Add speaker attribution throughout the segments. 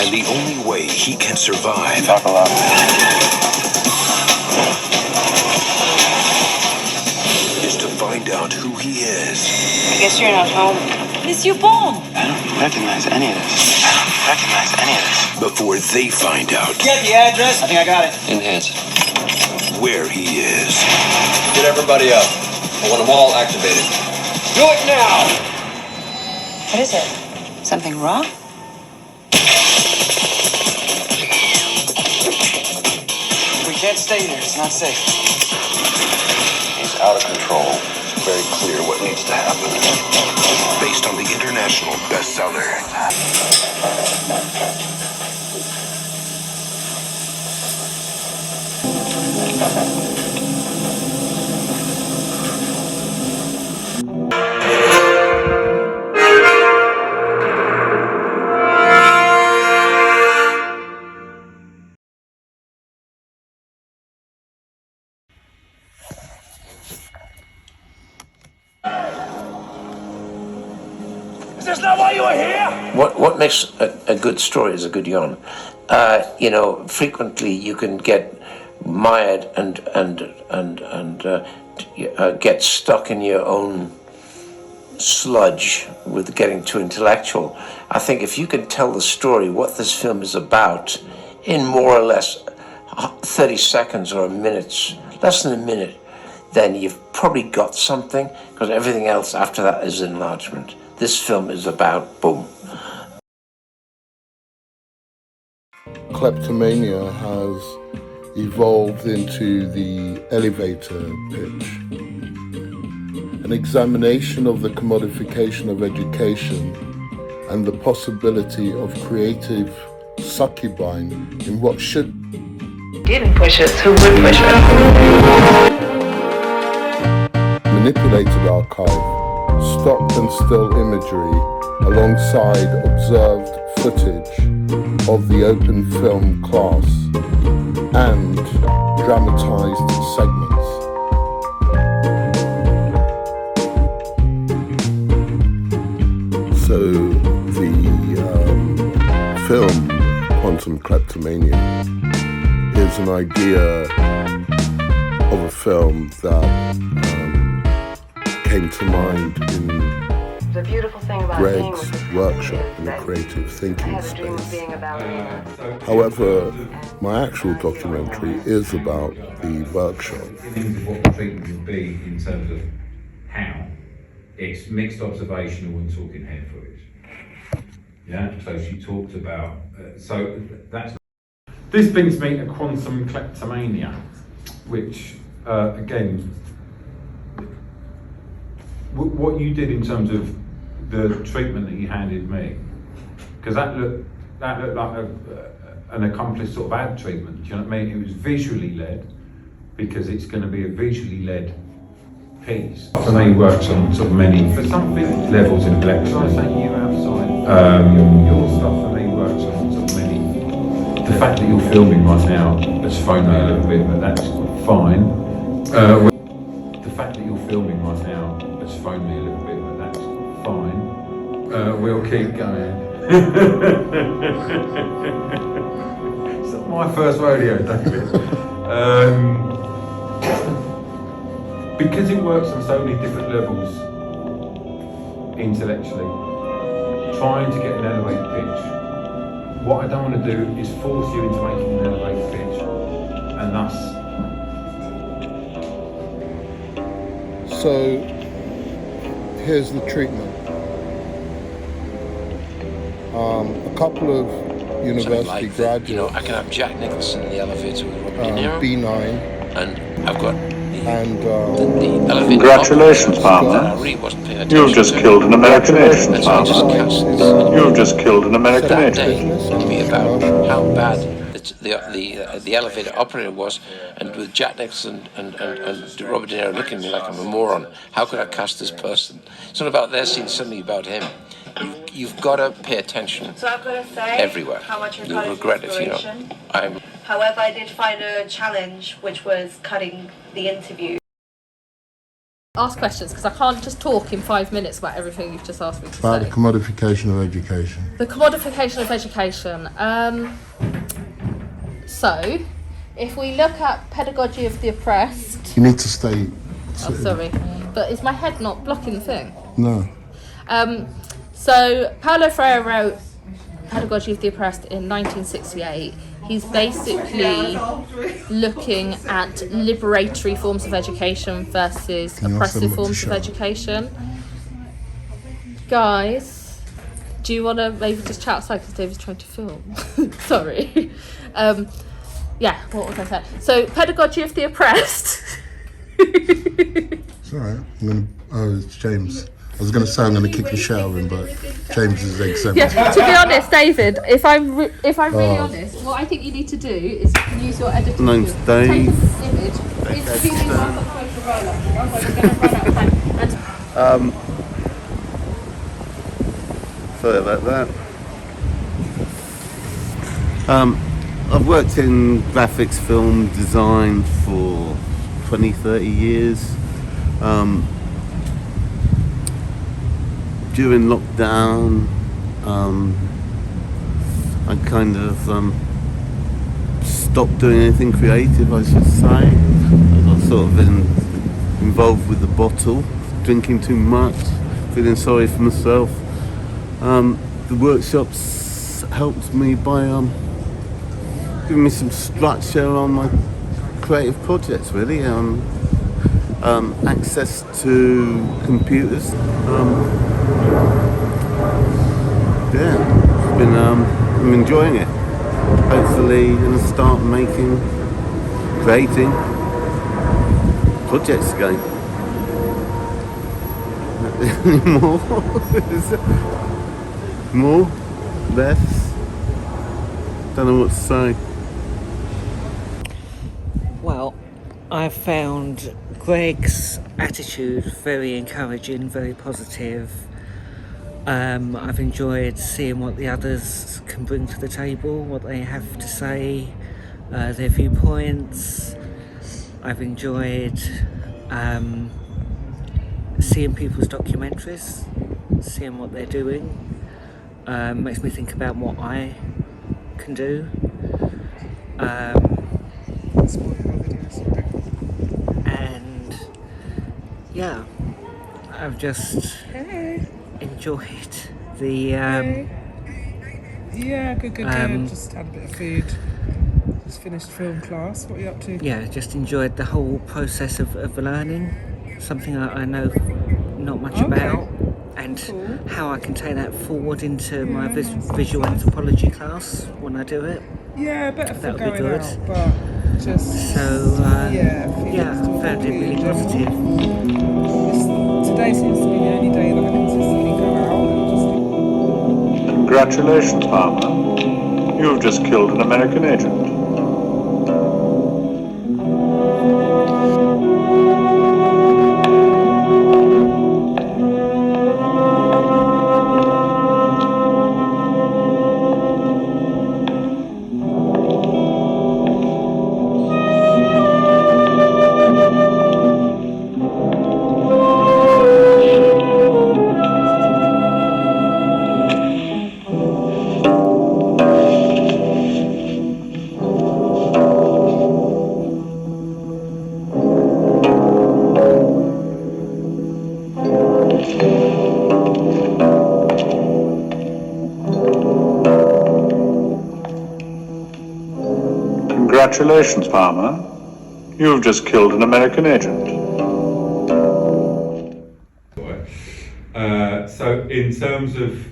Speaker 1: And the only way he can survive
Speaker 2: Talk a lot.
Speaker 1: is to find out who he is.
Speaker 3: I guess you're not home. Monsieur Bond!
Speaker 2: I don't recognize any of this.
Speaker 1: Before they find out
Speaker 4: Get the address? I think I got it.
Speaker 2: Enhance.
Speaker 1: where he is.
Speaker 5: Get everybody up. I want them all activated. Do it now!
Speaker 3: What is it? Something wrong?
Speaker 4: We can't stay there. It's not safe.
Speaker 5: He's out of control. It's very clear what needs to happen.
Speaker 1: Based on the international bestseller.
Speaker 6: Is this not why you were here?
Speaker 7: What makes a good story is a good yarn. Frequently you can get mired and get stuck in your own sludge with getting too intellectual. I think if you can tell the story, what this film is about, in more or less 30 seconds or a minute, less than a minute, then you've probably got something, because everything else after that is enlargement. This film is about boom.
Speaker 8: Kleptomania has evolved into the elevator pitch, an examination of the commodification of education and the possibility of creative succubine in what should
Speaker 3: Didn't push us, who would push us?
Speaker 8: manipulated archive, stock and still imagery alongside observed footage of the open film class and dramatized segments. So the film Quantum Kleptomania is an idea of a film that came to mind in
Speaker 3: The beautiful thing about
Speaker 8: Greg's workshop in the creative thinking space. However, my actual documentary is about the workshop.
Speaker 9: Things of what the treatment would be in terms of how it's mixed observational and talking head footage. Yeah, so she talked about so that's.
Speaker 10: This brings me to Quantum Kleptomania, which again, what you did in terms of the treatment that you handed me, because that looked like an accomplished sort of ad treatment. Do you know what I mean? It was visually led, because it's going to be a visually led piece. I know you worked on sort of many, for some levels in Black. Can I say you outside? Your stuff for me works on sort of many. The fact that you're filming right now has thrown me a little bit, but that's fine. The fact that you're filming right now has thrown me a little bit, but that's fine. We'll keep going. It's not my first rodeo, David. Because it works on so many different levels intellectually, trying to get an elevated pitch. What I don't want to do is force you into making an elevated pitch, and thus.
Speaker 8: So here's the treatment. A couple of university graduates,
Speaker 7: I can have Jack Nicholson in the elevator with Robert De Niro,
Speaker 8: B9,
Speaker 7: and I've got
Speaker 8: and
Speaker 7: the elevator.
Speaker 2: Congratulations, partner.
Speaker 7: I really wasn't paying attention.
Speaker 2: You've just killed an American nation,
Speaker 7: And so I just
Speaker 2: partner.
Speaker 7: cast
Speaker 2: You've just killed an American
Speaker 7: that
Speaker 2: nation.
Speaker 7: day to me about how bad the elevator operator was, and with Jack Nicholson and Robert De Niro looking at me like I'm a moron. How could I cast this person? It's not about their scene, suddenly about him. You've got to pay attention.
Speaker 11: So I've got to say,
Speaker 7: everywhere.
Speaker 11: how much your
Speaker 7: You'll
Speaker 11: college
Speaker 7: regret if you
Speaker 11: inspiration.
Speaker 7: don't.
Speaker 11: However, I did find a challenge, which was cutting the interview. Ask questions, because I can't just talk in 5 minutes about everything you've just asked me to
Speaker 8: About
Speaker 11: say.
Speaker 8: the commodification of education.
Speaker 11: The commodification of education. So, if we look at pedagogy of the oppressed...
Speaker 8: You need to stay...
Speaker 11: Oh, sorry. But is my head not blocking the thing?
Speaker 8: No.
Speaker 11: So, Paulo Freire wrote Pedagogy of the Oppressed in 1968. He's basically looking at liberatory forms of education versus oppressive forms of education. Guys, do you want to maybe just chat outside because David's trying to film? Sorry. Yeah, what was I saying? So, Pedagogy of the Oppressed.
Speaker 8: It's alright. It's James. I was going to say I'm going to kick the shower in, but James is exempt.
Speaker 11: Yeah, to be honest, David, if I'm really honest, what I think you need to do is use your editing
Speaker 12: Name's
Speaker 11: skills.
Speaker 12: Dave.
Speaker 11: Take an image. Interviewing one that's going to roll up. Otherwise, we're going to run out of time.
Speaker 12: Sorry about that. I've worked in graphics, film design for 20-30 years. During lockdown, I kind of stopped doing anything creative, I should say. I got sort of involved with the bottle, drinking too much, feeling sorry for myself. The workshops helped me by giving me some structure on my creative projects, really. Access to computers. I'm enjoying it. Hopefully gonna start creating projects again. More? More? Less? Don't know what to say.
Speaker 13: Well, I've found Greg's attitude very encouraging, very positive. I've enjoyed seeing what the others can bring to the table, what they have to say, their viewpoints. I've enjoyed seeing people's documentaries, seeing what they're doing. Makes me think about what I can do. And yeah, I've just enjoyed the
Speaker 14: yeah, good. Just had a bit of food. Just finished film class. What are you up to?
Speaker 13: Yeah, just enjoyed the whole process of learning, something I know not much about, and how I can take that forward into my visual anthropology class when I do it.
Speaker 14: Yeah, better for
Speaker 13: that would
Speaker 14: going
Speaker 13: be good.
Speaker 14: out, but just
Speaker 13: so I found it really positive.
Speaker 14: Today seems to be the only day that I consistently go out and just.
Speaker 2: Congratulations, Palmer. You've just killed an American agent. Congratulations, Palmer. You've just killed an American agent.
Speaker 9: So in terms of,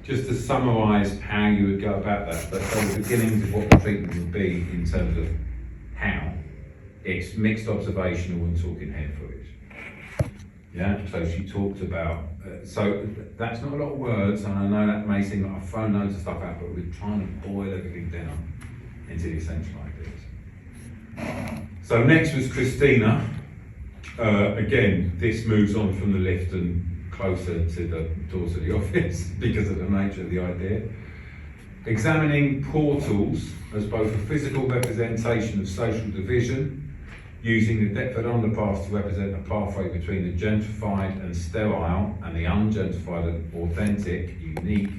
Speaker 9: just to summarise how you would go about that, but so the beginnings of what the treatment would be in terms of how, it's mixed observational and talking head footage. Yeah, so she talked about, so that's not a lot of words, and I know that may seem like I've thrown loads of stuff out, but we're trying to boil everything down into the essential ideas. So next was Christina. Again, this moves on from the lift and closer to the doors of the office because of the nature of the idea. Examining portals as both a physical representation of social division using the Deptford underpass to represent a pathway between the gentrified and sterile and the ungentrified and authentic, unique,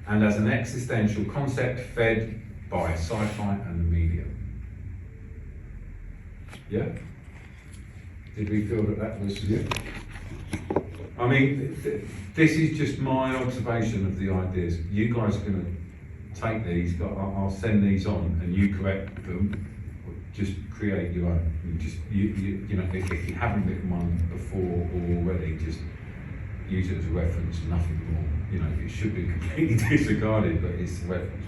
Speaker 9: and as an existential concept fed by sci-fi and the media. Yeah? Did we feel that was... Yeah. I mean, this is just my observation of the ideas. You guys are going to take these, I'll send these on and you correct them. Just create your own. You know, if you haven't written one before or already, just use it as a reference, nothing more. You know, it should be completely disregarded, but it's a reference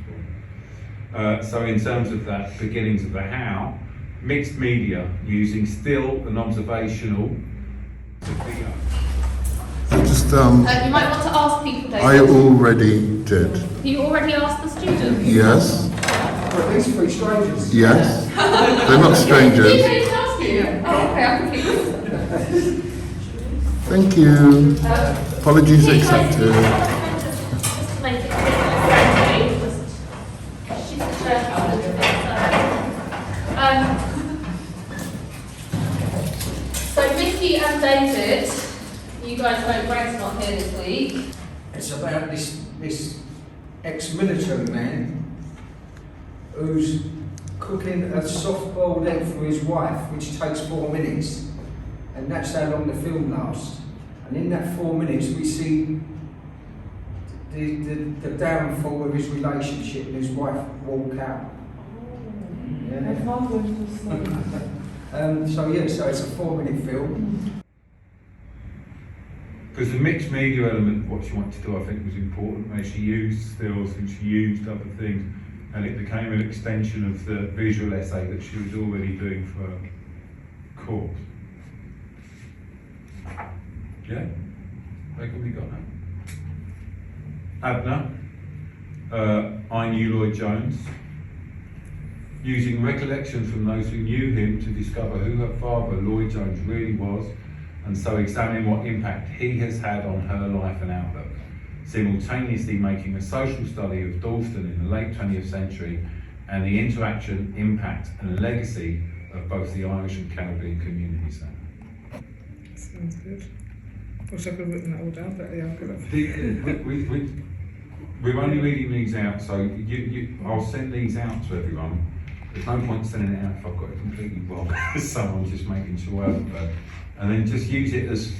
Speaker 9: point. So in terms of that, beginnings of the how, mixed media using still and observational.
Speaker 8: Just,
Speaker 11: you might want to ask people, David.
Speaker 8: I already did.
Speaker 11: You already asked the students?
Speaker 8: Yes.
Speaker 6: Well, these three strangers.
Speaker 8: Yes. They're not strangers.
Speaker 11: Did they ask you? Oh, okay, I'm confused.
Speaker 8: Thank you. Apologies accepted.
Speaker 11: Just to make it clear, she's the so Mickey and David, you guys know Greg's not here this week.
Speaker 6: It's about this ex-military man who's cooking a soft-boiled egg for his wife, which takes 4 minutes, and that's how long the film lasts. And in that 4 minutes, we see the downfall of his relationship, and his wife walk out. So it's a 4-minute film.
Speaker 9: Because the mixed media element of what she wanted to do, I think, was important. Where she used stills and she used other things, and it became an extension of the visual essay that she was already doing for a course. Yeah? How come we got that? Abner, I knew Lloyd Jones, using recollection from those who knew him to discover who her father, Lloyd Jones, really was, and so examining what impact he has had on her life and outlook, simultaneously making a social study of Dalston in the late 20th century and the interaction, impact and legacy of both the Irish and Caribbean communities there.
Speaker 14: Sounds good. Wish I could have written that all down, but yeah, I've got it.
Speaker 9: We're only reading these out, so I'll send these out to everyone. There's no point sending it out if I've got it completely wrong, so I'm just making sure I haven't. And then just use it as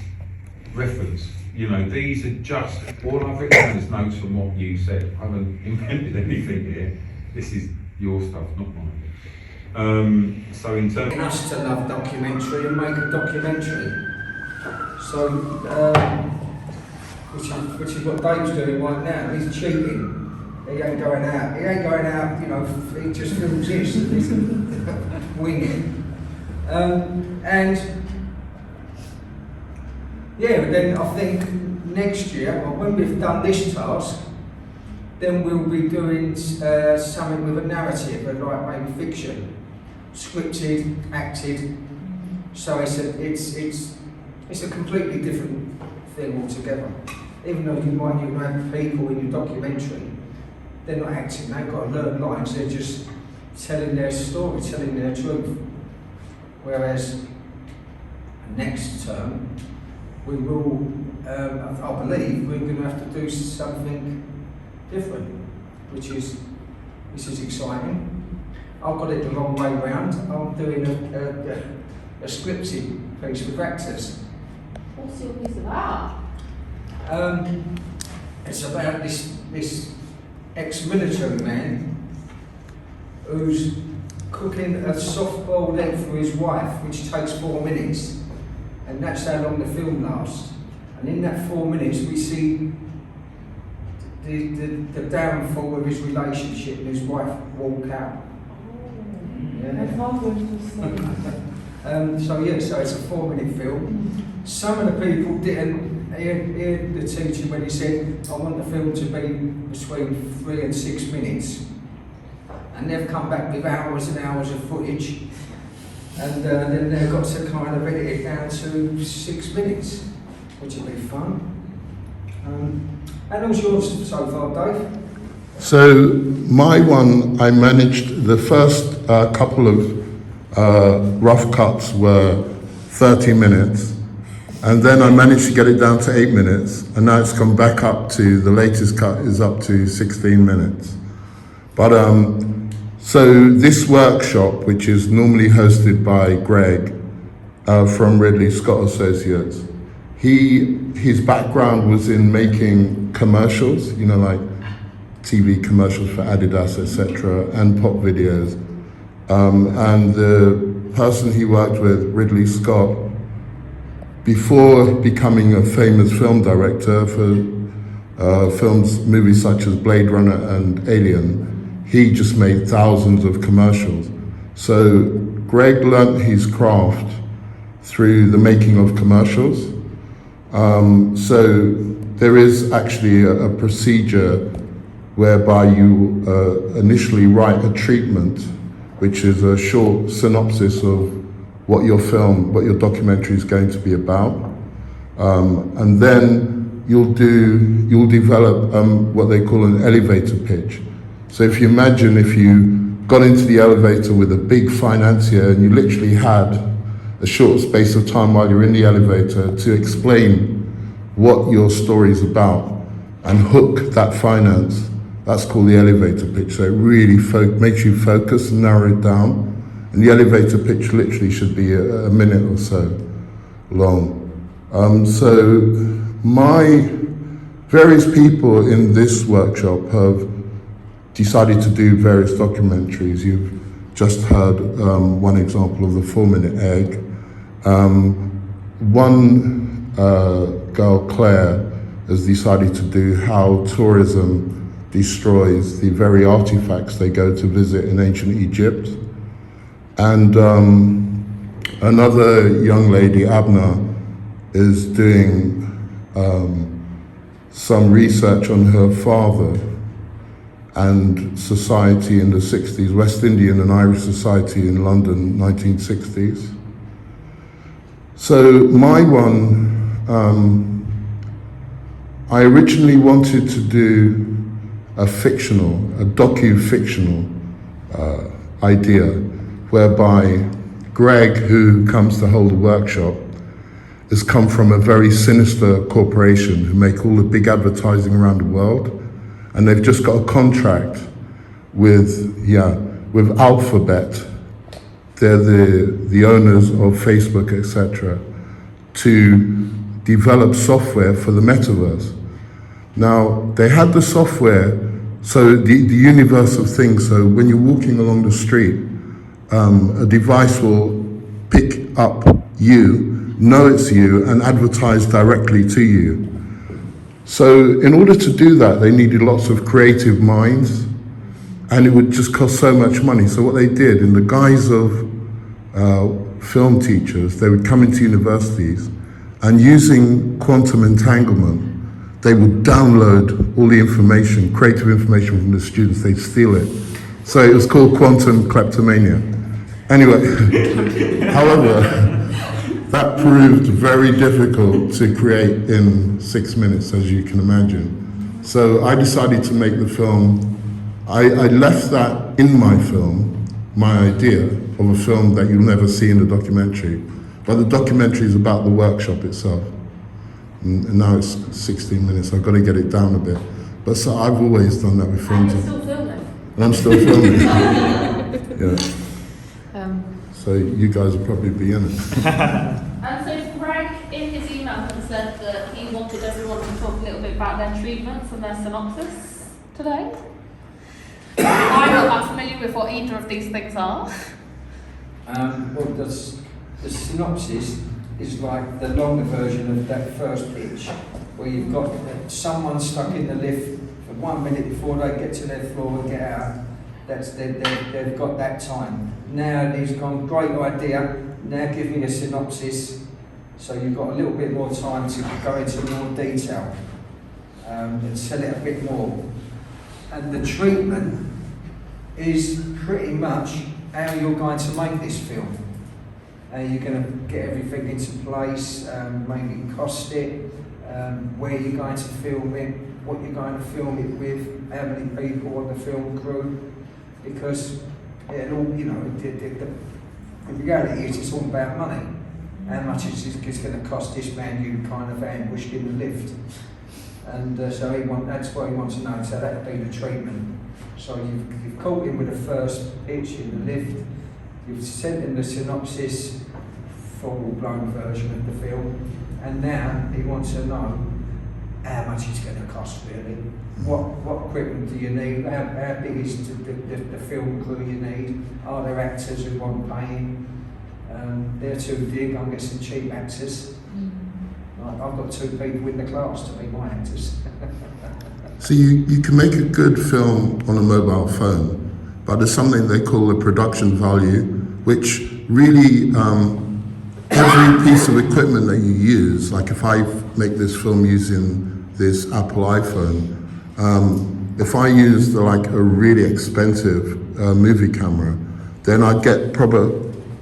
Speaker 9: reference. You know, these are just, all I've written down is notes from what you said. I haven't invented anything here. This is your stuff, not mine. So in terms of
Speaker 6: us to love documentary and make a documentary. So, which is what Dave's doing right now. He's cheating. He ain't going out. He ain't going out, you know, he just films this and he's winging. And yeah, but then I think next year, well, when we've done this task, then we'll be doing something with a narrative, like maybe fiction, scripted, acted. So it's a completely different thing altogether. Even though you might have people in your documentary, they're not acting, they've got to learn lines, they're just telling their story, telling their truth. Whereas next term, we will, I believe, we're going to have to do something different, which is exciting. I've got it the wrong way round. I'm doing a scripted piece with actors.
Speaker 11: What's your piece about?
Speaker 6: It's about this ex-military man who's cooking a soft-boiled egg for his wife, which takes 4 minutes, and that's how long the film lasts. And in that 4 minutes, we see the downfall of his relationship, and his wife walk out. So it's a 4-minute film. Some of the people didn't hear the teacher when he said, I want the film to be between 3 and 6 minutes. And they've come back with hours and hours of footage. And then they've got to kind of edit it down to 6 minutes, which will be fun. And what's yours so far, Dave?
Speaker 8: So my one, I managed the first couple of rough cuts were 30 minutes. And then I managed to get it down to 8 minutes, and now it's come back up to, the latest cut is up to 16 minutes. But so this workshop, which is normally hosted by Greg from Ridley Scott Associates, his background was in making commercials, you know, like TV commercials for Adidas, etc., and pop videos. And the person he worked with, Ridley Scott, before becoming a famous film director for movies such as Blade Runner and Alien, he just made thousands of commercials. So Greg learnt his craft through the making of commercials. So there is actually a procedure whereby you initially write a treatment, which is a short synopsis of what your documentary is going to be about, and then you'll develop what they call an elevator pitch. So if you imagine if you got into the elevator with a big financier and you literally had a short space of time while you're in the elevator to explain what your story is about and hook that finance, that's called the elevator pitch. So it really makes you focus and narrow it down. And the elevator pitch literally should be a minute or so long. So my various people in this workshop have decided to do various documentaries. You've just heard one example of the 4-minute egg. One girl, Claire, has decided to do how tourism destroys the very artifacts they go to visit in ancient Egypt. And another young lady, Abna, is doing some research on her father and society in the 60s, West Indian and Irish society in London, 1960s. So my one, I originally wanted to do a docu-fictional idea, whereby Greg, who comes to hold a workshop, has come from a very sinister corporation who make all the big advertising around the world, and they've just got a contract with Alphabet. They're the owners of Facebook, etc., to develop software for the metaverse. Now, they had the software, so the universe of things, so when you're walking along the street, a device will pick up you, know it's you, and advertise directly to you. So in order to do that, they needed lots of creative minds, and it would just cost so much money. So what they did, in the guise of film teachers, they would come into universities, and using quantum entanglement, they would download all the information, creative information from the students, they'd steal it. So it was called quantum kleptomania. Anyway, however, that proved very difficult to create in 6 minutes, as you can imagine. So I decided to make the film. I left that in my film, my idea of a film that you'll never see in the documentary. But the documentary is about the workshop itself. And now it's 16 minutes, I've got to get it down a bit. But so I've always done that with films.
Speaker 11: And you're still filming.
Speaker 8: And I'm still filming. Yeah. So you guys will probably be in it.
Speaker 11: And so Greg, in his email, had said that he wanted everyone to talk a little bit about their treatments and their synopsis today. I'm not that familiar with what either of these things are.
Speaker 6: Well, the synopsis is like the longer version of that first pitch, where you've got someone stuck in the lift for 1 minute before they get to their floor and get out. They've got that time. Now he's gone, great idea, now give me a synopsis. So you've got a little bit more time to go into more detail and sell it a bit more. And the treatment is pretty much how you're going to make this film. You're going to get everything into place, maybe cost it, where you're going to film it, what you're going to film it with, how many people on the film crew, because it'll all, you know, The reality is it's all about money. How much is it's going to cost this man you kind of ambushed in the lift? And so that's what he wants to know, so that'll be the treatment. So you've caught him with the first pitch in the lift, you've sent him the synopsis, full-blown version of the film, and now he wants to know how much it's going to cost really. What equipment do you need? How big is the film crew you need? Are there actors who want paying? They're too big, I'm getting some cheap actors. I've got 2 people in the class to be my actors.
Speaker 8: So you can make a good film on a mobile phone, but there's something they call a production value, which really every piece of equipment that you use, like if I make this film using this Apple iPhone, if I use a really expensive movie camera, then I get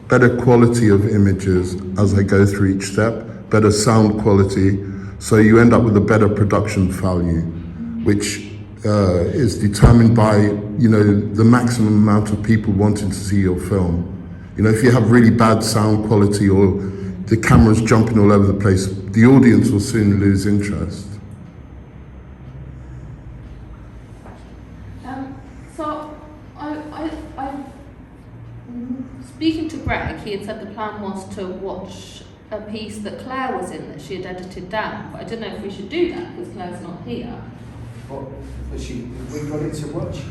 Speaker 8: better quality of images as I go through each step, better sound quality, so you end up with a better production value, which is determined by the maximum amount of people wanting to see your film. If you have really bad sound quality or the camera's jumping all over the place, the audience will soon lose interest.
Speaker 11: So speaking to Greg, he had said the plan was to watch a piece that Claire was in that she had edited down, but I don't know if we should do that because Claire's not here.
Speaker 6: What we got it to watch?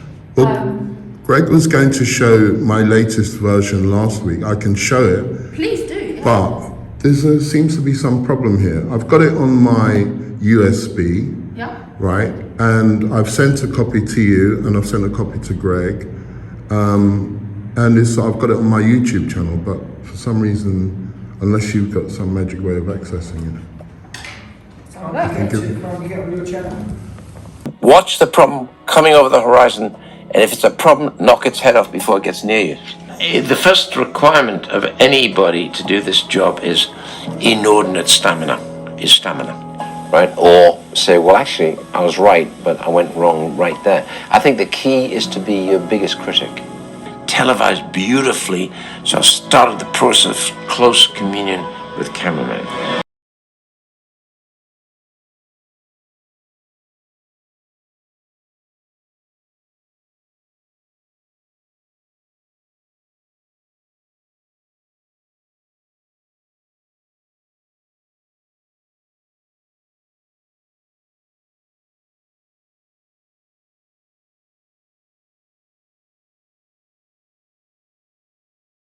Speaker 8: Greg was going to show my latest version last week. I can show it.
Speaker 11: Please do. Yeah.
Speaker 8: But there seems to be some problem here. I've got it on my USB,
Speaker 11: Yeah.
Speaker 8: right? And I've sent a copy to you, and I've sent a copy to Greg. And I've got it on my YouTube channel, but for some reason, unless you've got some magic way of accessing it.
Speaker 6: Can't you get on your channel?
Speaker 7: Watch the problem coming over the horizon, and if it's a problem, knock its head off before it gets near you. The first requirement of anybody to do this job is inordinate stamina, right? Or say, well, actually, I was right, but I went wrong right there. I think the key is to be your biggest critic. Televised beautifully, so I started the process of close communion with cameramen.